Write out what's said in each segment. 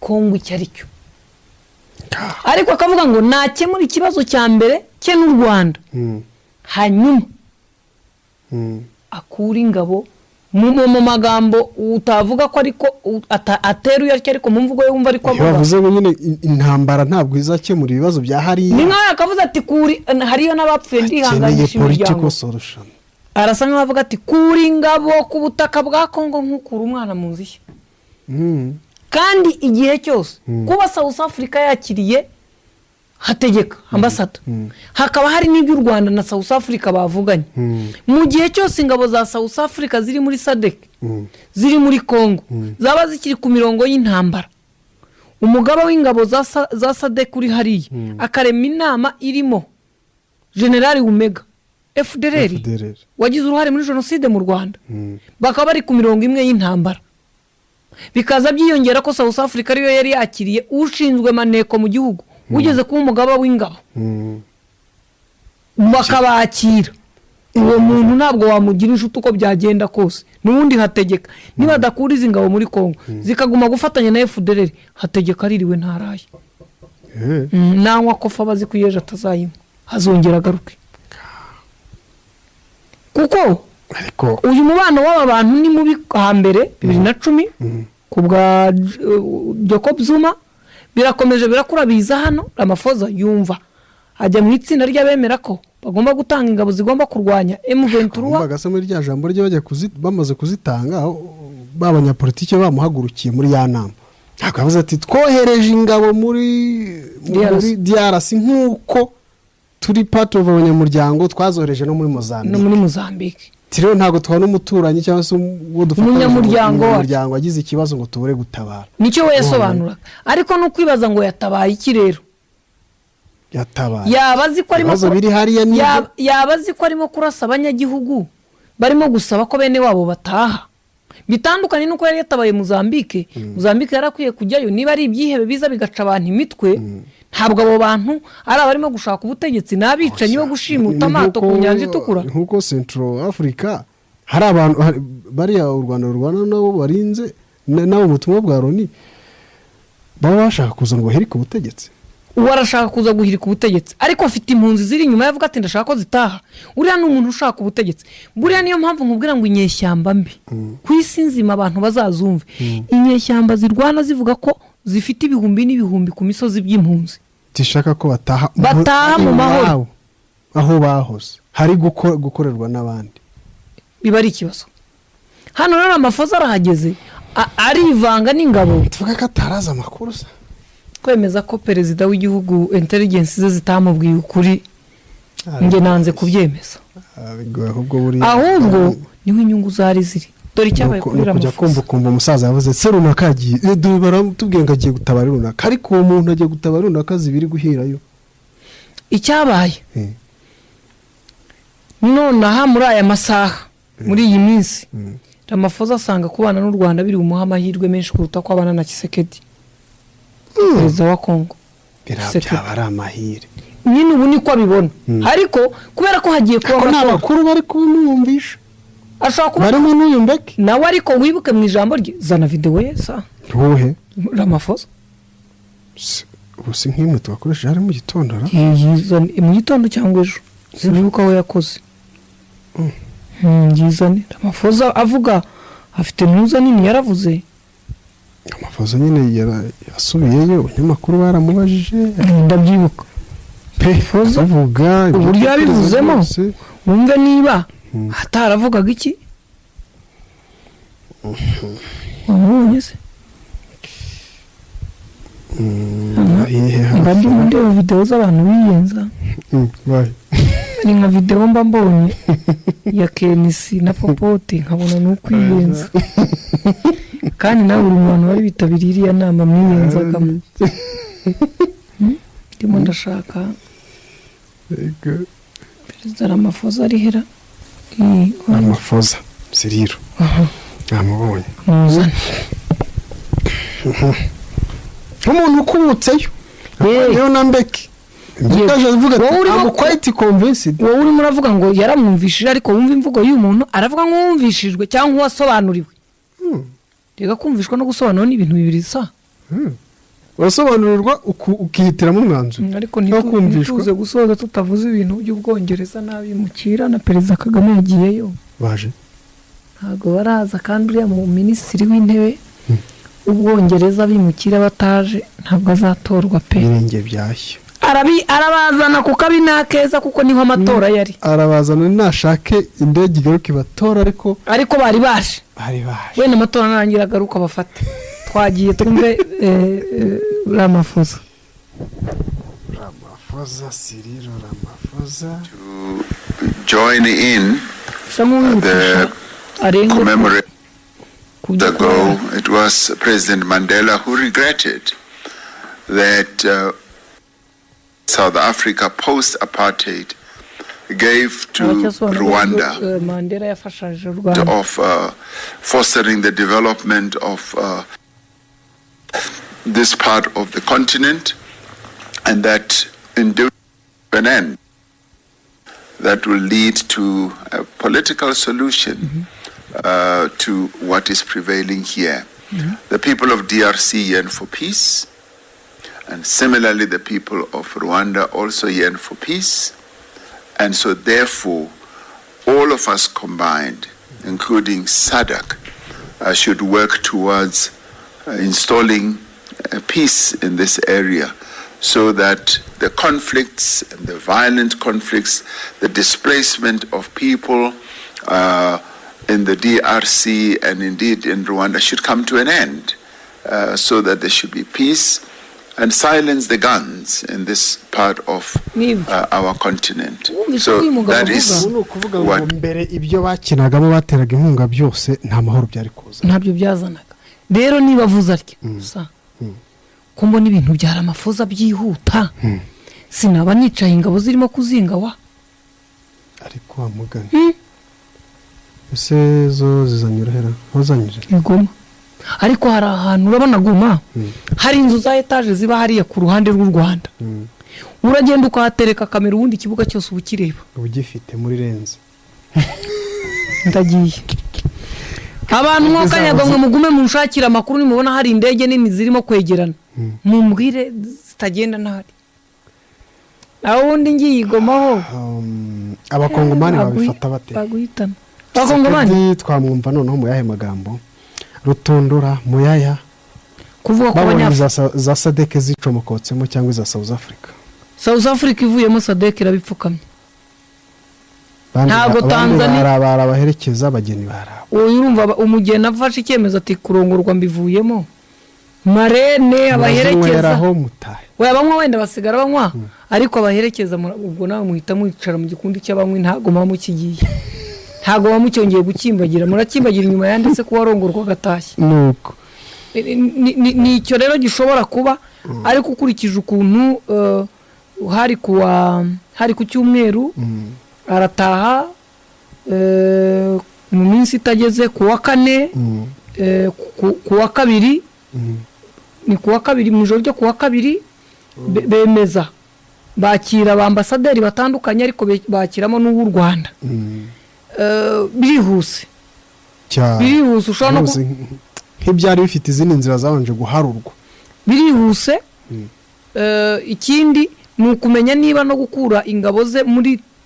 Kongo icyari cyo ariko akavuga ngo nakemura ikibazo cya mbere cye n'u Rwanda hanyuma akura ingabo mu magambo utavuga ko ariko ateruye ariko mu mvugo yumva ariko avuga yavuze ngo nyine intambara ntabwo izakemura ibibazo bya hariya ni nkaho akavuze ati kuri hariyo n'abapfuye ndihanganisha imiryango arasa nkaho avuga ati kuri ingabo ku butaka bwa Kongo nk'ukura umwana mu nzishya kandi igihe cyose kuba South Africa yakiriye Hategeka Ambasaderi hakaba hari n'ibyo Rwanda na South Africa bavuganye mu gihe cyose ingabo za South Africa ziri muri SADC ziri muri Congo zaba zikiri ku mirongo y'intambara umugaba w'ingabo za SADC kuri hariya akarema inama irimo General Umega FDLR wagize uruhare muri jenoside mu Rwanda bakaba bari ku mirongo imwe y'intambara bikaza byiyongera ko South Africa ariyo yari yakiriye ushinzwe maneko mu gihugu ugeze kuba umugaba w'ingabo bakabakira uwo muntu ntabwo wamugira inshuti uko byagenda kose n'ubundi Hategeka niba adakuriza ingabo muri Kongo zikaguma gufatanya na FDLR Hategeka aririwe ntaraye nanywa kofa bazi kuyeje atazayima hazongera agaruke kuko uyu mubano w'aba bantu ni mubi hambere 2010 kubwa Jacob Zuma birakomeje birakura biza hano Ramaphosa yumva ajya mu itsinda ry'abemera ko bagomba gutanga ingabo zigomba kurwanya M23 bagase muri rya jambo ryo bajya bamaze kuzitanga babanyapolitike bamuhagurukiye muri ya nama akavuze ati twohereje ingabo muri DRC nk'uko turi part of abanyamuryango twazohereje no muri Mozambique tiro ntago twana umuturanyi cyangwa se uwo dufata umunyamuryango agize ikibazo ngo tubure gutabara nicyo we yasobanura ariko no kwibaza ngo yatabaye iki rero yatabaye yabazi ko arimo yabazi ko arimo kurasa abanyagihugu barimo gusaba ko bene wabo bataha bitandukanye nuko yari yatabaye Mozambique yarakwiye kujyayo niba ari ibyihebe biza bigaca abantu imitwe ntabwo abo bantu ari abarimo gushaka ubutegetsi nabicanyi bo gushimuta amato ku nyanja itukura nkuko Central Africa hari abantu bari u Rwanda nabo barinze nabo mutumwa bwa Loni baba bashaka kuza ngo baherike ubutegetsi warashaka kuza guhirika ubutegetsi ariko afite impunzi ziri inyuma yavuga ati ndashaka ko zitaha uriya n'umuntu ushaka ubutegetsi buriya niyo mpamvu nkubwira ngo inyeshyamba mbi ku isi nzima abantu bazazumve inyeshyamba zirwana zivuga ko zifite ibihumbi n'ibihumbi ku misozi by'impunzi tishaka ko bataha mu mahoro aho bahoze hari gukorerwa n'abandi biba ari ikibazo hano rero Ramaphosa arahageze arivanga n'ingabo tuvuga ko ataraza amakuru se kwemeza ko perezida w'igihugu intelligence ze zitamubwiye ukuri nge nanze kubyemeza ahubwo niho inyungu zari ziri dore icyabaye kuri Ramaphosa kumva umusaza yavuze se runaka agiye baratubwiye ngo agiye gutabara runaka ariko uwo muntu agiye gutabara runaka zibiri guhirayo icyabaye nonaha muri aya masaha muri iyi minsi Ramaphosa asanga kubana n'u Rwanda biri umuha amahirwe menshi kuruta ko abana na Kisekedi perezida wa Congo byaba amahire nyine ubu niko abibona ariko kubera ko hagiye kuba amakuru bari kumwumvisha ashaka kuba barimo n'uyu Mbeki nawe ariko wibuke mu ijambo rye zana video ye sa ruhe Ramaphosa ubusi nk'imwe twakoresha hari mu gitondo mu gitondo cyangwa ejo sinibuka aho yakoze yizane Ramaphosa avuga afite nuza nini yaravuze Ramaphosa nyine yasubiyeyo nyamakuru baramubajije ndabyibuka Ramaphosa avuga uburyo yabivuzemo wumve niba ataravugaga iki wamubonye se mbandi ndeba video z'abantu biyenza ni nka video mba mbonye ya Kenisi na Popote nkabona n'ukwiyenza kandi nawe uri umuntu wari bitabiriye iriya nama mwiyenzagamo ndimo ndashaka perezida Ramaphosa ari hera Ramaphosa Siriro namubonye umuntu ukubutseyo rero na Mbeki Mbekaje avuga ati quite convinced wowe uri muravuga ngo yaramwumvishije ariko wumva imvugo y'uyu muntu aravuga ngo wumvishijwe cyangwa wasobanuriwe rega kumvishwa no gusobanura ni ibintu bibiri sa urasobanurirwa ukihitiramo umwanzuro ariko ntituze gusoza tutavuze ibintu by'ubwongereza n'abimukira na perezida Kagame yagiyeyo baje ntabwo baraza kandi uriya mu minisitiri w'intebe ubwongereza bimukira bataje ntabwo azatorwa pe irenge byashya arabazana kuko abi nakeza kuko niho amatora yari arabazana nashake indege igaruka ibatora ariko bari baje wenda amatora narangira agaruka bafate twagiye tumve Ramaphosa Cyril Ramaphosa to join in the commemoration ago. It was President Mandela who regretted that South Africa post-apartheid gave to Rwanda of fostering the development of this part of the continent, and that in doing an end that will lead to a political solution to what is prevailing here. The people of DRC yearn for peace, and similarly the people of Rwanda also yearn for peace, and so therefore all of us combined, including SADC, should work towards installing peace in this area, so that the conflicts, the violent conflicts, the displacement of people in the DRC and indeed in Rwanda should come to an end, so that there should be peace and silence the guns in this part of our continent. So that is what mbere ibyo bakinagamo bateraga inkunga byose nta mahoro byari kuza ntabyo byazanaga rero niba vuza ariko gusa kumbo n'ibintu byara amafuza byihuta sinaba nicaye ingabo zirimo kuzingawa ariko amugana ese zo zizanyurahera hozanyije igoma ariko hari ahantu urabona guma hari inzu za etaje ziba hariya ku ruhande rw'u Rwanda uragenda ukahatereka kamera ubundi kibuga cyose ubukireba ubugifite muri renze ndagiye abantu mwakanyaga mwe mugume munshakira amakuru nimubona hari indege nini zirimo kwegerana mumbwire zitagenda ntari awundi ngiyigomaho abakongomani babifata bate baguhitana abakongomani twamwumva noneho mu yahe magambo rutundura muyaya kuvuga ko abanyafrika za SADC zicomokotsemo cyangwa za South Africa ivuyemo SADC irabipfukamye ntago Tanzania abaherekeza abageni barabo urumva umugeni afashe icyemezo ati kurongorwa mbivuyemo marene abaherekeza we bamwe wenda basigara banywa ariko abaherekeza ubwo nawe muhita mwicara mu gikundi cy'abanywi ntago mamukigiye ntago bamucyongeye gukimbagira murakimbagira inyuma yanditse ko warongorwa gatashye nuko ni icyo rero gishobora kuba ariko ukurikije ukuntu hari ku cyumweru arataha mu minsi itageze ku wa kane ku wa kabiri ni ku wa kabiri mu ijoro ryo ku wa kabiri bemeza bakira Ambasaderi batandukanye ariko bakiramo n'uw'u Rwanda birihuse ushobora no nk'ibyari bifite izindi nzira zabanje guharurwa birihuse ikindi ni ukumenya niba no gukura ingabo ze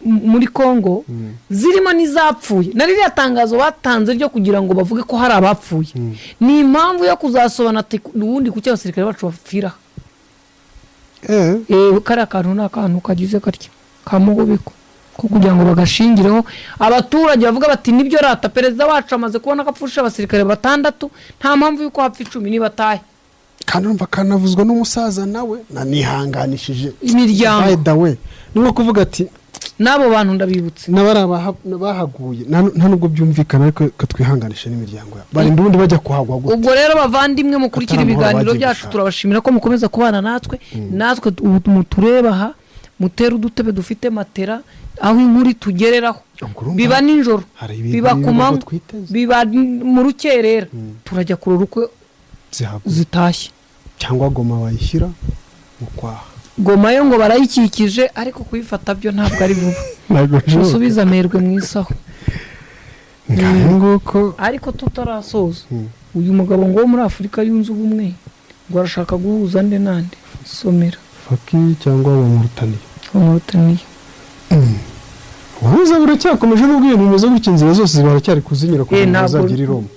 muri Congo zirimo n'izapfuye nari ryatangazo batanze ryo kugira ngo bavuge ko hari abapfuye ni impamvu yo kuzasobana ubundi ku cy'abasirikare bacu bapfira kari akantu n'akantu kagize katya kamugubiko ko kugira ngo bagashingireho abaturage bavuga bati nibyo rata perezida wacu amaze kubona kapfusha abasirikare 6 nta mpamvu yuko hapfa 10 nibataye kandi umva kanavuzwa n'umusaza nawe nanihanganishije imiryango by the way nimo kuvuga ati nabo bantu ndabibutse bahaguye nta nubwo byumvikana ariko katwihanganisha n'imiryango yabo bari ndundi bajya kuhagwa gute ubwo rero bavandimwe mukurikira ibiganiro byacu turabashimira ko mukomeza kubana natwe mutureba mutera udutebe dufite matera aho inkuri tugereraho biba ninjoro biba kumanywa biba mu rukerera turajya kurora uko zitashye cyangwa goma bayishyira mu kwaha goma yo ngo barayikikije ariko kuyifata byo ntabwo ari vuba musubiza amerwe mu isaho nguko ariko tutarasoza uyu mugabo ngo muri Afurika yunze ubumwe ngo arashaka guhuza nde nande somera faki cyangwa Mauritania uhuza buracyakomeje n'ubwo ibintu bimeze gutya inzira zose baracyari kuzinyura kugira ngo bazagira i Roma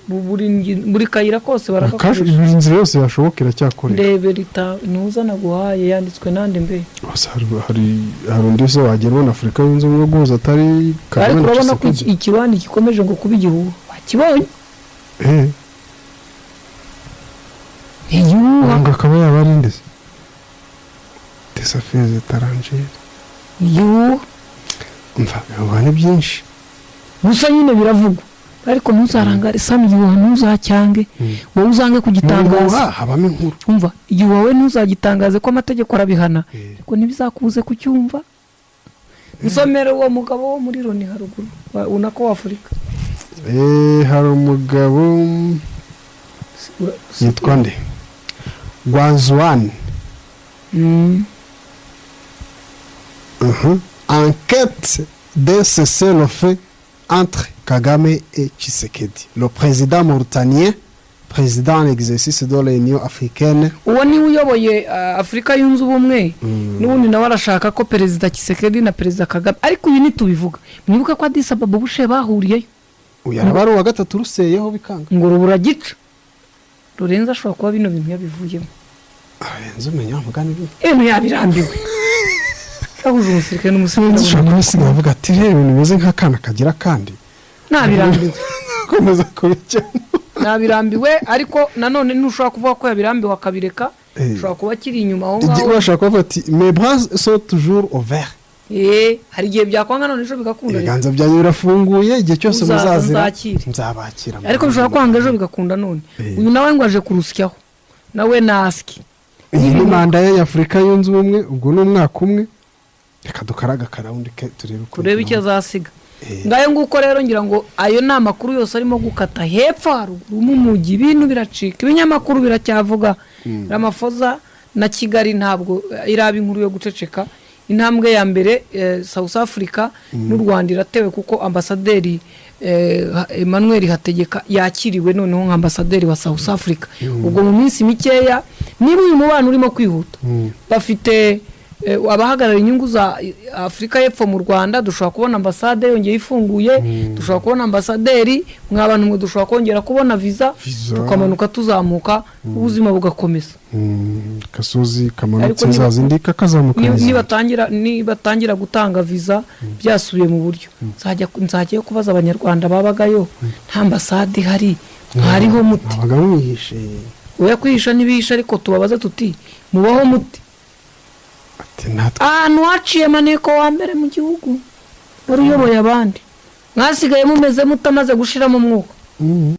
buri kayira kose barakakoresha buri nzira yose yashoboka iracyakorera ndebera ntuza naguhaye yanditswe nande mbe hari undi wese wagera ubona Afurika yunze ubumwe guhuza atari Kagame na urabona ko ikiwani gikomeje ngo kuba igihuha wakibonye igihuha ngo akaba yaba ari ndetse des affaires étrangères igihuha umva bihubane byinshi gusa nyine biravugwa ariko ntuzarangare sami igihuha ntuzacyange wowe uzange kugitangaza habamo inkuru umva igihe wowe ntuzagitangaze ko amategeko arabihana ariko ntibizakubuze kucyumva nsomere uwo mugabo wo muri Loni haruguru unako wa Afurika hari umugabo yitwa nde Gwanzwan enquête de cessez-le-feu entre Kagame et Tshisekedi. Le président mauritanien, président en exercice de l'Union africaine. Uwo ni uyoboye Afurika yunze ubumwe. N'ubundi nawe arashaka ko perezida Tshisekedi na perezida Kagame ariko uyu nitubivuga. Mwibuka ko Addis Ababa bushe bahuriyeyo. Uyu arabari wa gatatu ruseyeho bikanga. Ngo rubura gica. Lorenza ashobora kuba bino bintu yabivuyemo. Arenze umenya mugani bi. Yabirambiwe. Kahuje umusirikare n'umusirikare. Ushobora kusiga avuga ati rero ibintu bimeze nk'akana kagira kandi. Nabirambiwe. Komeza kubicyo. Nabirambiwe ariko nanone ntushobora kuvuga ko yabirambiwe akabireka. Ushobora kuba kiri inyuma aho ngaho. Urashaka kuvuga ati mes bras sont toujours ouverts. Hari igihe byakwanga none ejo bigakunda. Ibiganza byanyu birafunguye igihe cyose muzazira nzabakira. Ariko bishobora kwanga ejo bigakunda none. Uyu nawe ngo aje kurusyaho. Nawe naski. Iyi ni manda ya Afurika yunze ubumwe ubwo ni umwaka umwe. Reka dukaraga karawundi turebe icyo azasiga. Ngayo nguko rero ngira ngo ayo ni amakuru yose arimo gukata hepfo haruguru mu mujyi ibintu biracika ibinyamakuru biracyavuga Ramafoza na Kigali ntabwo iraba inkuru yo guceceka. Intambwe ya mbere South Africa n'u Rwanda iratewe kuko Ambasaderi Emmanuel Hategeka yakiriwe noneho nk'ambasaderi wa South Africa. Ubwo mu minsi mikeya niba uyu mubano urimo kwihuta bafite abahagarara inyungu za Afurika y'Epfo mu Rwanda dushobora kubona ambasade yongeye ifunguye dushobora kubona ambasaderi mw'abantu mwe dushobora kongera kubona visa tukamanuka tuzamuka ubuzima bugakomeza kasozi kamanutse zazindi kakazamuka nibatangira gutanga visa byasubiye mu buryo nzajya kubaza abanyarwanda babagayo nta ambasade hari hariho muti abagabo bihishe oya kwihisha nibihisha ariko tubabaze tuti mubaho muti waciye maneko wa mbere mu gihugu wari uyoboye abandi mwasigaye mumeze mutamaze gushira mu mwuka